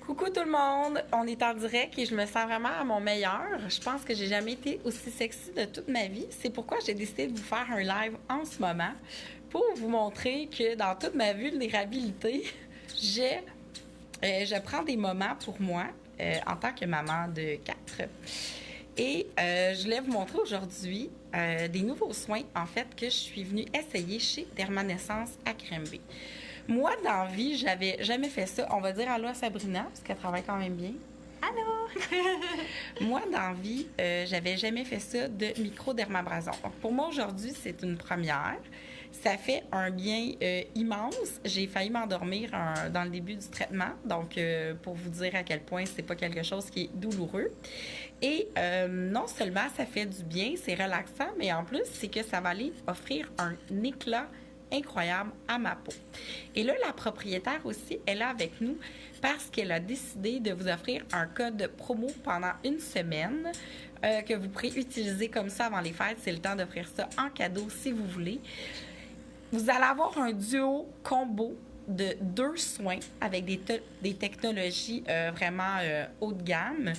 Coucou tout le monde, on est en direct et je me sens vraiment à mon meilleur. Je pense que j'ai jamais été aussi sexy de toute ma vie. C'est pourquoi j'ai décidé de vous faire un live en ce moment pour vous montrer que dans toute ma vulnérabilité, je prends des moments pour moi en tant que maman de 4. Et je voulais vous montrer aujourd'hui des nouveaux soins en fait que je suis venue essayer chez Dermanescence à Granby. Moi, dans la vie, j'avais jamais fait ça. On va dire allô à Sabrina, parce qu'elle travaille quand même bien. Allô! Moi, dans la vie, j'avais jamais fait ça de microdermabrasion. Donc, pour moi, aujourd'hui, c'est une première. Ça fait un bien immense. J'ai failli m'endormir dans le début du traitement. Donc, pour vous dire à quel point c'est pas quelque chose qui est douloureux. Et non seulement ça fait du bien, c'est relaxant, mais en plus, c'est que ça va aller offrir un éclat incroyable à ma peau. Et là, la propriétaire aussi est là avec nous parce qu'elle a décidé de vous offrir un code promo pendant une semaine que vous pourrez utiliser comme ça avant les fêtes. C'est le temps d'offrir ça en cadeau si vous voulez. Vous allez avoir un duo combo de 2 soins avec des technologies vraiment haut de gamme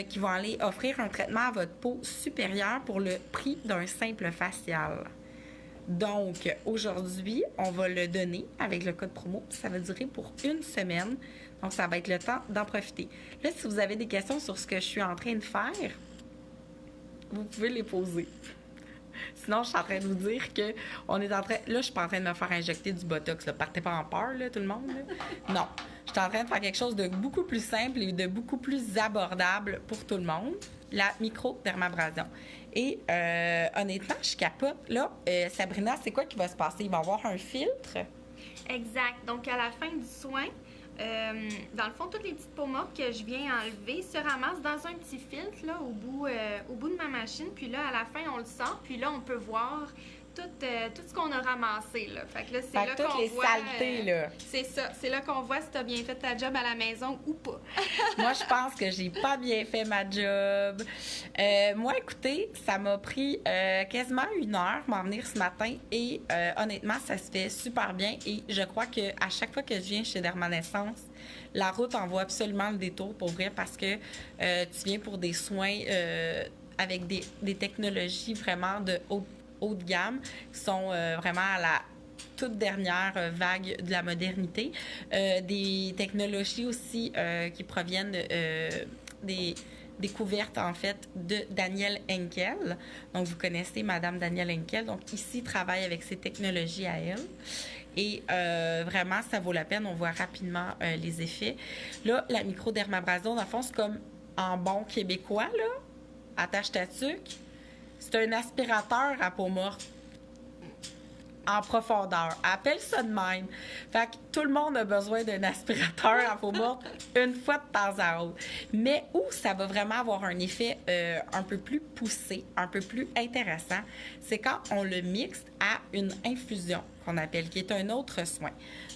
qui vont aller offrir un traitement à votre peau supérieur pour le prix d'un simple facial. Donc, aujourd'hui, on va le donner avec le code promo. Ça va durer pour une semaine. Donc, ça va être le temps d'en profiter. Là, si vous avez des questions sur ce que je suis en train de faire, vous pouvez les poser. Sinon, je suis en train de vous dire que on est en train... Là, je suis pas en train de me faire injecter du Botox. Là. Partez pas en peur, là, tout le monde. Là. Non. Je suis en train de faire quelque chose de beaucoup plus simple et de beaucoup plus abordable pour tout le monde. La microdermabrasion. Et honnêtement, je capote. Là, Sabrina, c'est quoi qui va se passer? Il va y avoir un filtre? Exact. Donc, à la fin du soin, dans le fond, toutes les petites peaux mortes que je viens enlever se ramassent dans un petit filtre là, au bout de ma machine. Puis là, à la fin, on le sort. Puis là, on peut voir tout ce qu'on a ramassé. Là. Fait que là, c'est là qu'on voit... saletés, là. C'est ça. C'est là qu'on voit si tu as bien fait ta job à la maison ou pas. Moi, je pense que j'ai pas bien fait ma job. Moi, écoutez, ça m'a pris quasiment 1 heure m'en venir ce matin et honnêtement, ça se fait super bien et je crois qu'à chaque fois que je viens chez Dermanescence, la route en vaut absolument le détour pour vrai parce que tu viens pour des soins avec des technologies vraiment de haut de gamme qui sont vraiment à la toute dernière vague de la modernité. Des technologies aussi qui proviennent des découvertes, en fait, de Danielle Henkel. Donc, vous connaissez Madame Danielle Henkel. Donc, ici, travaille avec ces technologies à elle. Et vraiment, ça vaut la peine. On voit rapidement les effets. Là, la microdermabrasion, dans le fond, c'est comme en bon québécois, là. Attache ta tuque. C'est un aspirateur à peau morte en profondeur. Appelle ça de même. Fait que tout le monde a besoin d'un aspirateur à peau morte une fois de temps à autre. Mais où ça va vraiment avoir un effet un peu plus poussé, un peu plus intéressant, c'est quand on le mixe à une infusion qu'on appelle, qui est un autre soin.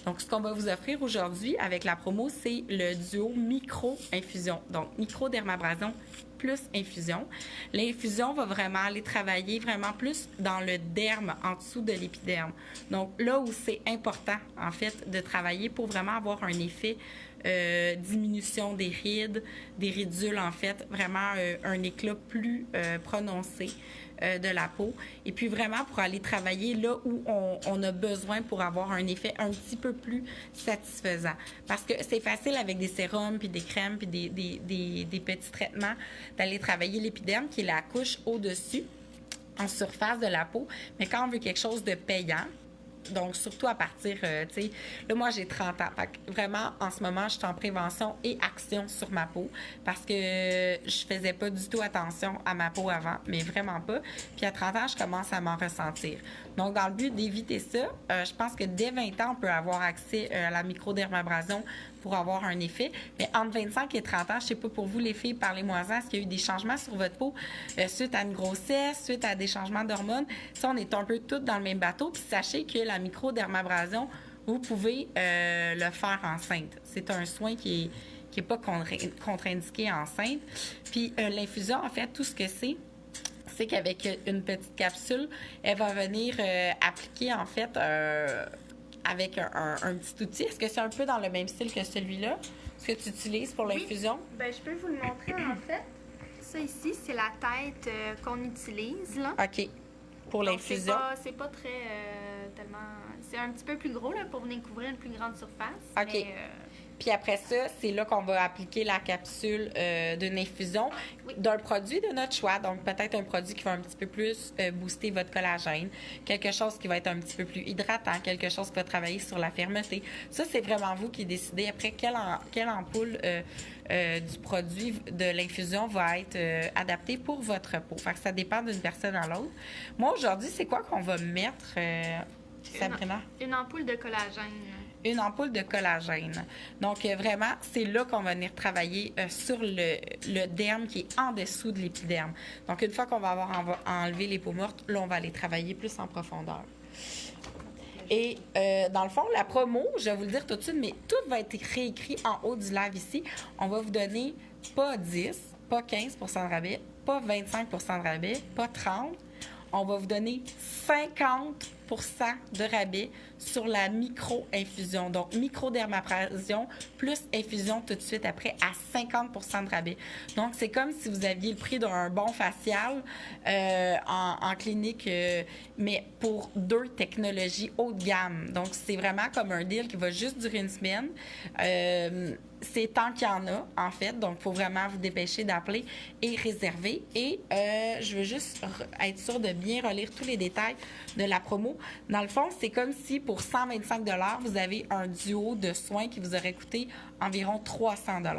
Donc, ce qu'on va vous offrir aujourd'hui avec la promo, c'est le duo micro-infusion. Donc, microdermabrasion plus infusion. L'infusion va vraiment aller travailler vraiment plus dans le derme, en dessous de l'épiderme. Donc, là où c'est important, en fait, de travailler pour vraiment avoir un effet diminution des rides, des ridules, en fait, vraiment un éclat plus prononcé de la peau. Et puis vraiment pour aller travailler là où on a besoin pour avoir un effet un petit peu plus satisfaisant. Parce que c'est facile avec des sérums, puis des crèmes, puis des petits traitements d'aller travailler l'épiderme qui est la couche au-dessus, en surface de la peau. Mais quand on veut quelque chose de payant, donc, surtout à partir, tu sais, là, moi, j'ai 30 ans. Fait que vraiment, en ce moment, je suis en prévention et action sur ma peau parce que je faisais pas du tout attention à ma peau avant, mais vraiment pas. Puis à 30 ans, je commence à m'en ressentir. Donc, dans le but d'éviter ça, je pense que dès 20 ans, on peut avoir accès à la microdermabrasion pour avoir un effet. Mais entre 25 et 30 ans, je sais pas pour vous, les filles, parlez-moi-en. Est-ce qu'il y a eu des changements sur votre peau suite à une grossesse, suite à des changements d'hormones? Ça, on est un peu toutes dans le même bateau. Puis sachez que la microdermabrasion, vous pouvez le faire enceinte. C'est un soin qui est pas contre-indiqué enceinte. Puis l'infusion, en fait, tout ce que c'est qu'avec une petite capsule, elle va venir appliquer, en fait, avec un petit outil. Est-ce que c'est un peu dans le même style que celui-là, ce que tu utilises pour l'infusion? Ben, je peux vous le montrer en fait. Ça ici, c'est la tête qu'on utilise là. OK. Pour Donc, l'infusion. c'est pas très tellement. C'est un petit peu plus gros là, pour venir couvrir une plus grande surface. OK. Mais, Puis après ça, c'est là qu'on va appliquer la capsule d'une infusion d'un produit de notre choix. Donc, peut-être un produit qui va un petit peu plus booster votre collagène, quelque chose qui va être un petit peu plus hydratant, quelque chose qui va travailler sur la fermeté. Ça, c'est vraiment vous qui décidez après quelle ampoule du produit de l'infusion va être adaptée pour votre peau. Fait que ça dépend d'une personne à l'autre. Moi, aujourd'hui, c'est quoi qu'on va mettre, Sabrina? Une ampoule de collagène. Une ampoule de collagène. Donc, vraiment, c'est là qu'on va venir travailler sur le derme qui est en dessous de l'épiderme. Donc, une fois qu'on va avoir enlevé les peaux mortes, là, on va aller travailler plus en profondeur. Et dans le fond, la promo, je vais vous le dire tout de suite, mais tout va être réécrit en haut du live ici. On va vous donner pas 10, pas 15 % de rabais, pas 25 % de rabais, pas 30. On va vous donner 50 % de rabais sur la micro-infusion. Donc, microdermabrasion plus infusion tout de suite après à 50 % de rabais. Donc, c'est comme si vous aviez le prix d'un bon facial en clinique, mais pour 2 technologies haut de gamme. Donc, c'est vraiment comme un deal qui va juste durer une semaine. C'est tant qu'il y en a, en fait. Donc, il faut vraiment vous dépêcher d'appeler et réserver. Et je veux juste être sûre de bien relire tous les détails de la promo. Dans le fond, c'est comme si pour 125 $, vous avez un duo de soins qui vous aurait coûté environ 300 $.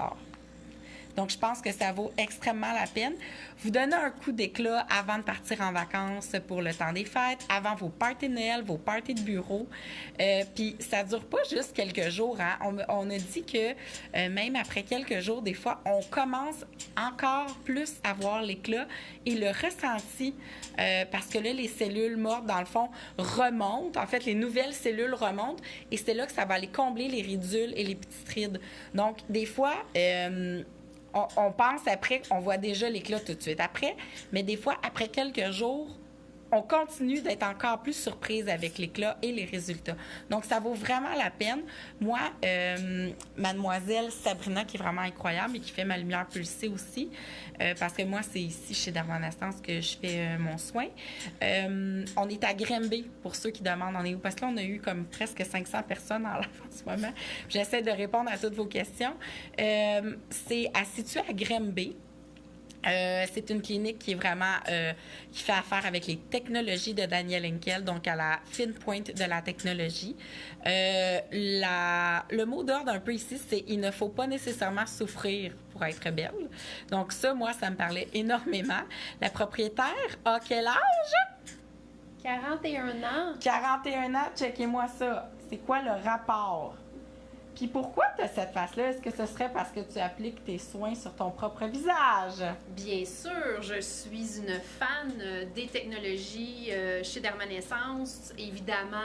Donc, je pense que ça vaut extrêmement la peine. Vous donnez un coup d'éclat avant de partir en vacances pour le temps des fêtes, avant vos parties de Noël, vos parties de bureau. Puis, ça ne dure pas juste quelques jours. Hein? On a dit que même après quelques jours, des fois, on commence encore plus à voir l'éclat et le ressenti parce que là, les cellules mortes, dans le fond, remontent. En fait, les nouvelles cellules remontent et c'est là que ça va aller combler les ridules et les petites rides. Donc, des fois... on pense après, on voit déjà l'éclat tout de suite après, mais des fois, après quelques jours, on continue d'être encore plus surprise avec l'éclat et les résultats. Donc, ça vaut vraiment la peine. Moi, mademoiselle Sabrina, qui est vraiment incroyable et qui fait ma lumière pulsée aussi, parce que moi, c'est ici, chez Dermanescence, que je fais mon soin. On est à Grimby, pour ceux qui demandent on est où. Parce que là, on a eu comme presque 500 personnes en live en ce moment. J'essaie de répondre à toutes vos questions. C'est situé à Grimby. C'est une clinique qui est vraiment qui fait affaire avec les technologies de Daniel Henkel, donc à la fine pointe de la technologie. Le mot d'ordre un peu ici, c'est il ne faut pas nécessairement souffrir pour être belle. Donc ça, moi, ça me parlait énormément. La propriétaire a quel âge? 41 ans. 41 ans, checkez-moi ça. C'est quoi le rapport? Puis pourquoi tu as cette face-là? Est-ce que ce serait parce que tu appliques tes soins sur ton propre visage? Bien sûr, je suis une fan des technologies chez Dermanescence. Évidemment,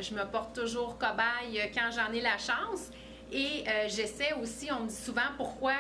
je me porte toujours cobaye quand j'en ai la chance. Et j'essaie aussi, on me dit souvent pourquoi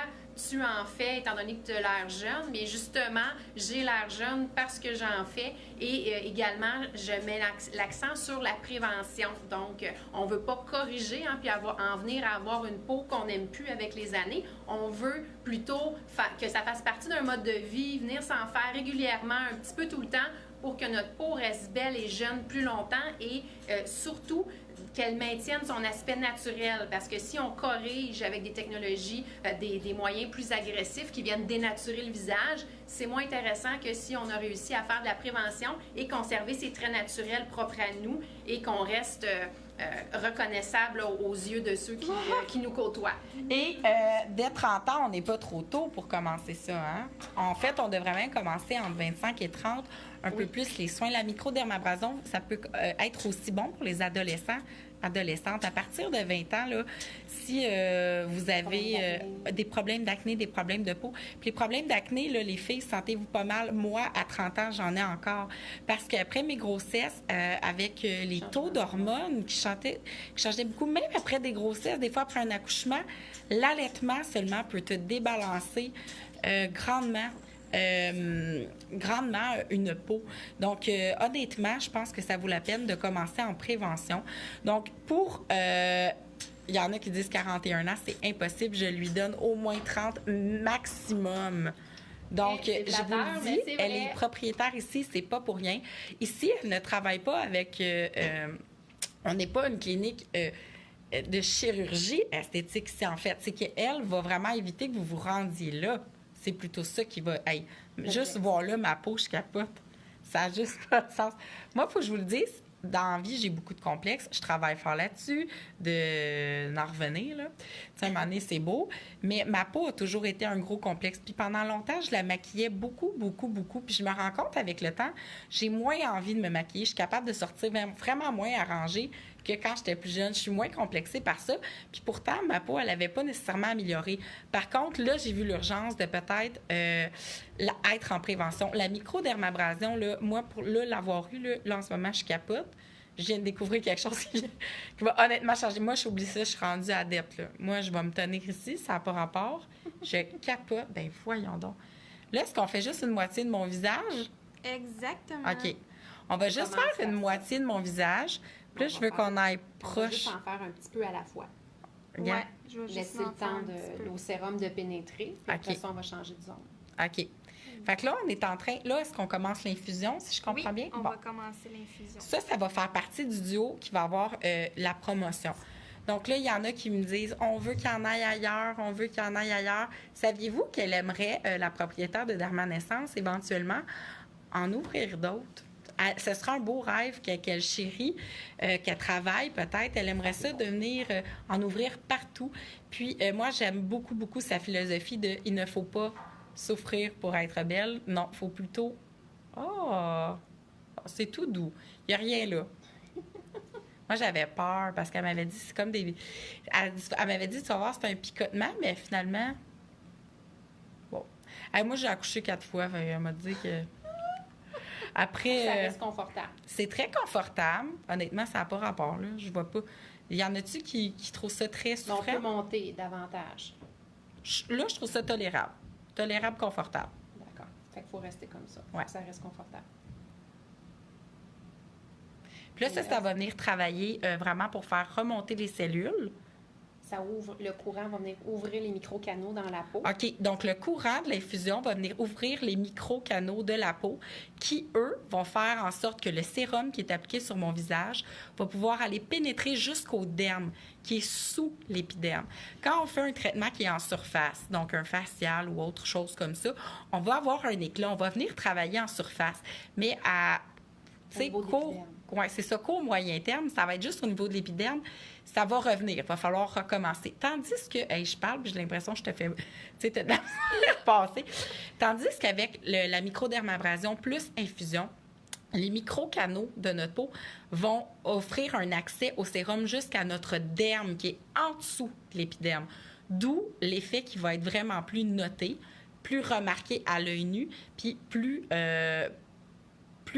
tu en fais étant donné que tu as l'air jeune, mais justement, j'ai l'air jeune parce que j'en fais et également, je mets l'accent sur la prévention. Donc, on ne veut pas corriger puis en venir à avoir une peau qu'on n'aime plus avec les années. On veut plutôt que ça fasse partie d'un mode de vie, venir s'en faire régulièrement, un petit peu tout le temps pour que notre peau reste belle et jeune plus longtemps et surtout, qu'elle maintienne son aspect naturel. Parce que si on corrige avec des technologies, des moyens plus agressifs qui viennent dénaturer le visage, c'est moins intéressant que si on a réussi à faire de la prévention et conserver ses traits naturels propres à nous et qu'on reste reconnaissable aux yeux de ceux qui nous côtoient. Et dès 30 ans, on n'est pas trop tôt pour commencer ça. Hein? En fait, on devrait même commencer entre 25 et 30, un peu plus les soins. La microdermabrasion, ça peut être aussi bon pour les adolescentes. À partir de 20 ans, là, si vous avez des problèmes d'acné, des problèmes de peau, puis les problèmes d'acné, là, les filles, sentez-vous pas mal. Moi, à 30 ans, j'en ai encore. Parce qu'après mes grossesses, avec les taux d'hormones qui changeaient beaucoup, même après des grossesses, des fois après un accouchement, l'allaitement seulement peut te débalancer grandement grandement une peau. Donc, honnêtement, je pense que ça vaut la peine de commencer en prévention. Donc, pour... il y en a qui disent 41 ans, c'est impossible. Je lui donne au moins 30 maximum. Donc, je vous le dis, elle est propriétaire ici, c'est pas pour rien. Ici, elle ne travaille pas avec... on n'est pas une clinique de chirurgie esthétique ici, en fait. C'est qu'elle va vraiment éviter que vous vous rendiez là. C'est plutôt ça qui va... Hey, juste voir là, ma peau, je capote. Ça n'a juste pas de sens. Moi, il faut que je vous le dise, dans la vie, j'ai beaucoup de complexes. Je travaille fort là-dessus, d'en revenir, là. Tu sais, à un moment donné, c'est beau. Mais ma peau a toujours été un gros complexe. Puis pendant longtemps, je la maquillais beaucoup. Puis je me rends compte, avec le temps, j'ai moins envie de me maquiller. Je suis capable de sortir vraiment moins arrangée que quand j'étais plus jeune. Je suis moins complexée par ça. Puis pourtant, ma peau, elle n'avait pas nécessairement amélioré. Par contre, là, j'ai vu l'urgence de peut-être être en prévention. La microdermabrasion, là, moi, pour l'avoir eu, là, en ce moment, je capote. Je viens de découvrir quelque chose qui va honnêtement changer. Moi, j'oublie ça, je suis rendue adepte. Là. Moi, je vais me tenir ici, ça n'a pas rapport. Je capote. Ben voyons donc. Là, est-ce qu'on fait juste une moitié de mon visage? Exactement. OK. On va juste faire une moitié de mon visage. Puis là, je veux qu'on aille proche. On va juste en faire un petit peu à la fois. Ouais, je vais juste laisser le temps de l'eau sérum de pénétrer. Puis après ça, on va changer de zone. OK. Fait que là, on est en train... Là, est-ce qu'on commence l'infusion, si je comprends bien? On va commencer l'infusion. Ça va faire partie du duo qui va avoir la promotion. Donc là, il y en a qui me disent, on veut qu'il y en aille ailleurs, on veut qu'il y en aille ailleurs. Saviez-vous qu'elle aimerait, la propriétaire de Dermanescence, éventuellement, en ouvrir d'autres? Ce sera un beau rêve qu'elle chérit, qu'elle travaille peut-être. Elle aimerait ça devenir, en ouvrir partout. Puis moi, j'aime beaucoup, beaucoup sa philosophie de « il ne faut pas souffrir pour être belle ». Non, il faut plutôt... Oh! C'est tout doux. Il n'y a rien là. Moi, j'avais peur parce qu'elle m'avait dit, c'est comme des... Elle m'avait dit, tu vas voir, c'est un picotement, mais finalement... Bon. Moi, j'ai accouché 4 fois. Elle m'a dit que... Après, ça reste confortable. C'est très confortable. Honnêtement, ça n'a pas rapport. Là. Je vois pas. Il y en a-tu qui trouvent ça très souffrant? On peut monter davantage. Là, je trouve ça tolérable. Tolérable, confortable. D'accord. Fait qu'il faut rester comme ça. Ouais. Ça reste confortable. Puis là, ça va venir travailler vraiment pour faire remonter les cellules. Ça ouvre, le courant va venir ouvrir les micro-canaux dans la peau. OK. Donc, le courant de l'infusion va venir ouvrir les micro-canaux de la peau qui, eux, vont faire en sorte que le sérum qui est appliqué sur mon visage va pouvoir aller pénétrer jusqu'au derme, qui est sous l'épiderme. Quand on fait un traitement qui est en surface, donc un facial ou autre chose comme ça, on va avoir un éclat. On va venir travailler en surface. Mais à... Ouais, c'est ça, court moyen terme, ça va être juste au niveau de l'épiderme, ça va revenir, il va falloir recommencer. Tandis que, je parle, puis j'ai l'impression que je te fais, tu sais, t'as de la passer. Tandis qu'avec la microdermabrasion plus infusion, les micro-canaux de notre peau vont offrir un accès au sérum jusqu'à notre derme, qui est en dessous de l'épiderme. D'où l'effet qui va être vraiment plus noté, plus remarqué à l'œil nu, puis plus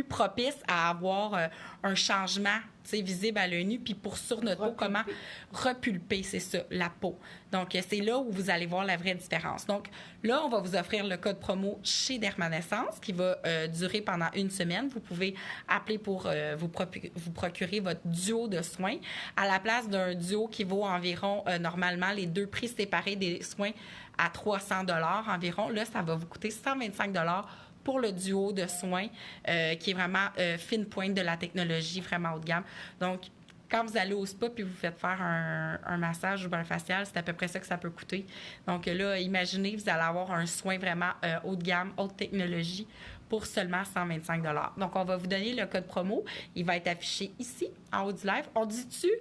propice à avoir un changement visible à l'œil nu, puis pour sur notre peau, comment repulper, c'est ça, la peau. Donc, c'est là où vous allez voir la vraie différence. Donc, là, on va vous offrir le code promo chez Dermanescence qui va durer pendant 1 semaine. Vous pouvez appeler pour vous procurer votre duo de soins à la place d'un duo qui vaut environ, normalement, les 2 prix séparés des soins à 300 $ environ. Là, ça va vous coûter 125 $ pour le duo de soins qui est vraiment fine pointe de la technologie, vraiment haut de gamme. Donc, quand vous allez au spa puis vous faites faire un massage ou un facial, c'est à peu près ça que ça peut coûter. Donc là, imaginez, vous allez avoir un soin vraiment haut de gamme, haute technologie pour seulement 125 $. Donc, on va vous donner le code promo. Il va être affiché ici, en haut du live. On dit-tu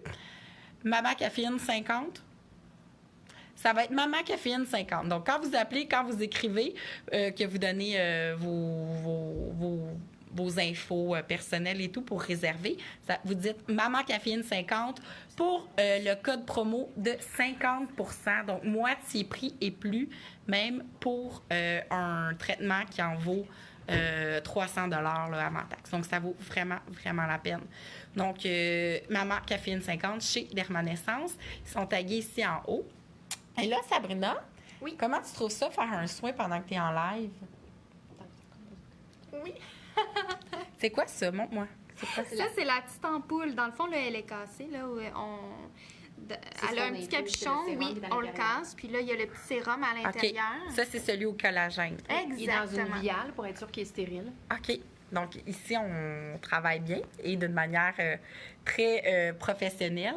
Maman Caféine 50? Ça va être Maman Caféine 50. Donc, quand vous appelez, quand vous écrivez, que vous donnez vos infos personnelles et tout pour réserver, vous dites Maman Caféine 50 pour le code promo de 50 %. Donc, moitié prix et plus, même pour un traitement qui en vaut 300 $ là, avant taxe. Donc, ça vaut vraiment, vraiment la peine. Donc, Maman Caféine 50 chez Dermanescence. Ils sont tagués ici en haut. Et là, Sabrina, oui. Comment tu trouves ça, faire un soin pendant que tu es en live? Oui. C'est quoi ça? Montre-moi. C'est quoi ça? Ça, c'est la petite ampoule. Dans le fond, là, elle est cassée. Là, où elle a un petit capuchon. Oui, on le casse. Puis là, il y a le petit sérum à l'intérieur. OK. Ça, c'est celui au collagène. Exactement. Il est dans une viale pour être sûr qu'il est stérile. OK. Donc, ici, on travaille bien et d'une manière très professionnelle.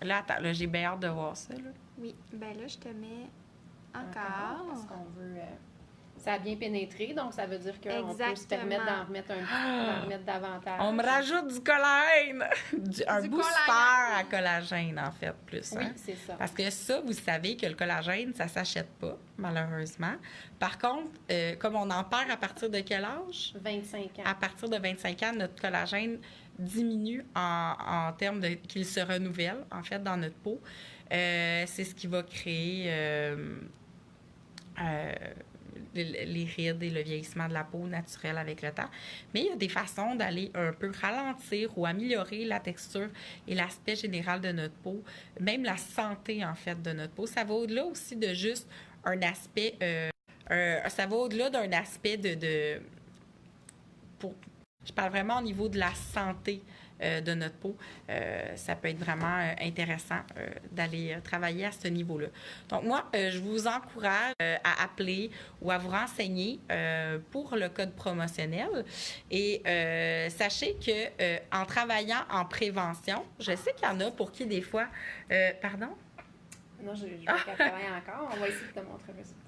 Là, attends, là, j'ai bien hâte de voir ça. Là. Oui. Ben là, je te mets Parce encore. qu'on veut... ça a bien pénétré, donc ça veut dire qu'on peut se Exactement. permettre d'en remettre d'en remettre davantage. On me rajoute du collagène! Un Du booster collagène. à collagène, en fait, plus. Oui, hein? c'est ça. Parce que ça, vous savez que le collagène, ça s'achète pas, malheureusement. Par contre, comme on en perd à partir de quel âge? 25 ans. À partir de 25 ans, notre collagène diminue en termes de qu'il se renouvelle, en fait, dans notre peau. C'est ce qui va créer les rides et le vieillissement de la peau naturel avec le temps. Mais il y a des façons d'aller un peu ralentir ou améliorer la texture et l'aspect général de notre peau, même la santé, en fait, de notre peau. Ça va au-delà aussi de juste un aspect... ça va au-delà d'un aspect je parle vraiment au niveau de la santé de notre peau. Ça peut être vraiment intéressant d'aller travailler à ce niveau-là. Donc, moi, je vous encourage à appeler ou à vous renseigner pour le code promotionnel. Et sachez que en travaillant en prévention, je sais qu'il y en a pour qui, des fois... pardon? Non, je veux qu'elle travaille encore. On va essayer de te montrer un résultat.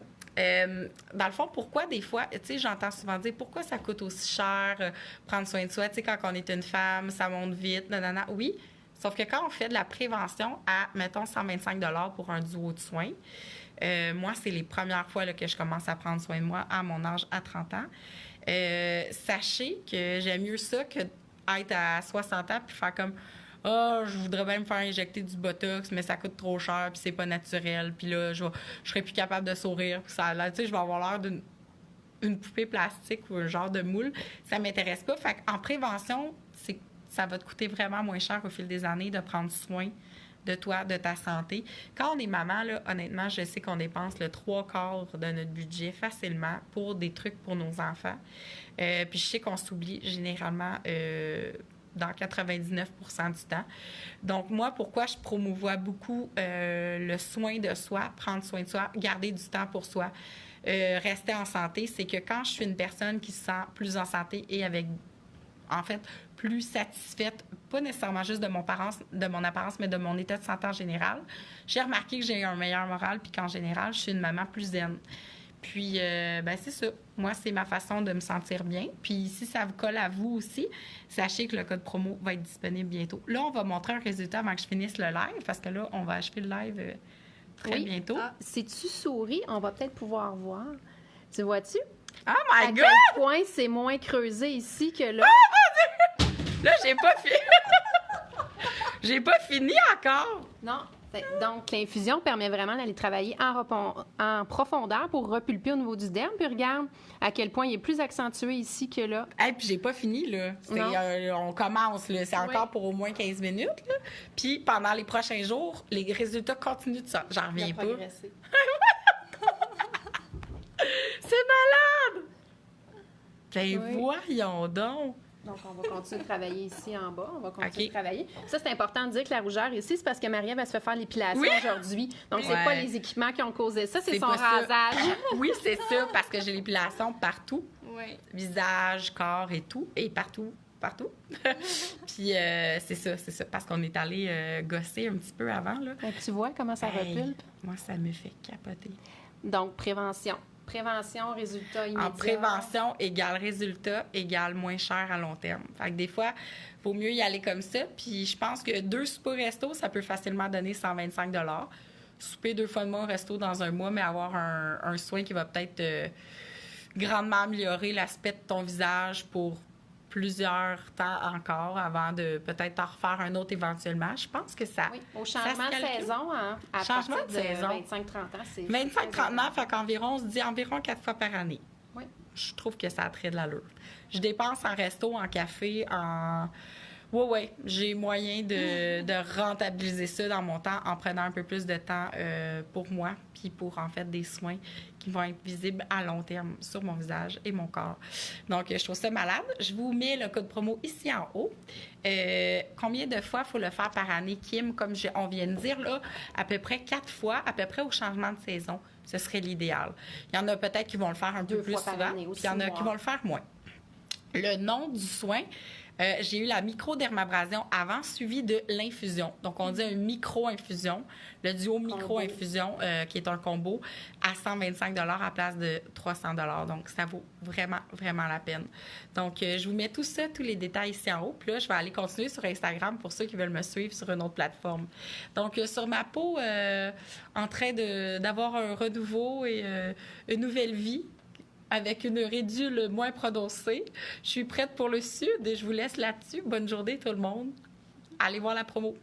Dans le fond, pourquoi des fois, tu sais, j'entends souvent dire pourquoi ça coûte aussi cher prendre soin de soi, tu sais, quand on est une femme, ça monte vite, nanana. Oui, sauf que quand on fait de la prévention à, mettons, 125 $ pour un duo de soins, moi, c'est les premières fois là, que je commence à prendre soin de moi à mon âge, à 30 ans. Sachez que j'aime mieux ça que être à 60 ans puis faire comme je voudrais bien me faire injecter du Botox, mais ça coûte trop cher, puis c'est pas naturel, puis là, je serais plus capable de sourire, puis ça, là, tu sais, je vais avoir l'air d'une poupée plastique ou un genre de moule. Ça m'intéresse pas. Fait qu'en prévention, ça va te coûter vraiment moins cher au fil des années de prendre soin de toi, de ta santé. Quand on est maman, là, honnêtement, je sais qu'on dépense le 3/4 de notre budget facilement pour des trucs pour nos enfants. Puis je sais qu'on s'oublie généralement... dans 99 % du temps. Donc, moi, pourquoi je promouvois beaucoup le soin de soi, prendre soin de soi, garder du temps pour soi, rester en santé, c'est que quand je suis une personne qui se sent plus en santé et avec, en fait, plus satisfaite, pas nécessairement juste de mon apparence, mais de mon état de santé en général, j'ai remarqué que j'ai un meilleur moral, puis qu'en général, je suis une maman plus zen. Puis, c'est ça. Moi, c'est ma façon de me sentir bien. Puis, si ça vous colle à vous aussi, sachez que le code promo va être disponible bientôt. Là, on va montrer un résultat avant que je finisse le live, parce que là, on va achever le live très bientôt. Ah, si tu souris, on va peut-être pouvoir voir. Tu vois-tu? Oh my à God! quel point c'est moins creusé ici que là. Là, j'ai pas fini. J'ai pas fini encore. Non. Donc, l'infusion permet vraiment d'aller travailler en profondeur pour repulper au niveau du derme. Puis regarde à quel point il est plus accentué ici que là. Hey, puis j'ai pas fini, là. On commence, là. C'est encore pour au moins 15 minutes, là. Puis pendant les prochains jours, les résultats continuent de ça. J'en reviens pas. C'est malade! Ben voyons donc! Donc, on va continuer de travailler ici en bas. On va continuer de travailler. Ça, c'est important de dire que la rougeur ici, c'est parce que Marie-Ève, elle se fait faire l'épilation aujourd'hui. Donc, c'est pas les équipements qui ont causé ça, c'est son rasage. Oui, c'est ça, parce que j'ai l'épilation partout. Oui. Visage, corps et tout. Et partout. Puis, c'est ça. Parce qu'on est allé gosser un petit peu avant, là. Tu vois comment ça repulpe? Moi, ça me fait capoter. Donc, prévention. Prévention, résultat immédiat. En prévention égale résultat égale moins cher à long terme. Fait que des fois, il vaut mieux y aller comme ça. Puis je pense que 2 soupers resto, ça peut facilement donner 125 $. Souper 2 fois de mois au resto dans un mois, mais avoir un soin qui va peut-être grandement améliorer l'aspect de ton visage pour plusieurs temps encore avant de peut-être t'en refaire un autre éventuellement. Je pense que ça... Oui, au changement de saison, à changement partir de saison. 25-30 ans, c'est... 25-30 ans, fait qu'environ, on se dit environ 4 fois par année. Oui. Je trouve que ça a très de l'allure. Je dépense en resto, en café, en Oui, j'ai moyen de rentabiliser ça dans mon temps en prenant un peu plus de temps pour moi, puis pour en fait des soins qui vont être visibles à long terme sur mon visage et mon corps. Donc, je trouve ça malade. Je vous mets le code promo ici en haut. Combien de fois il faut le faire par année, Kim? Comme on vient de dire, là, à peu près 4 fois, à peu près au changement de saison. Ce serait l'idéal. Il y en a peut-être qui vont le faire un peu plus souvent, puis il y en a qui vont le faire moins. Le nom du soin, j'ai eu la microdermabrasion avant, suivi de l'infusion. Donc, on dit une micro-infusion, le duo micro-infusion, qui est un combo, à 125 $ à place de 300 $. Donc, ça vaut vraiment, vraiment la peine. Donc, je vous mets tout ça, tous les détails ici en haut. Puis là, je vais aller continuer sur Instagram pour ceux qui veulent me suivre sur une autre plateforme. Donc, sur ma peau, en train d'avoir un renouveau et une nouvelle vie, avec une rédule moins prononcée. Je suis prête pour le sud et je vous laisse là-dessus. Bonne journée tout le monde. Allez voir la promo.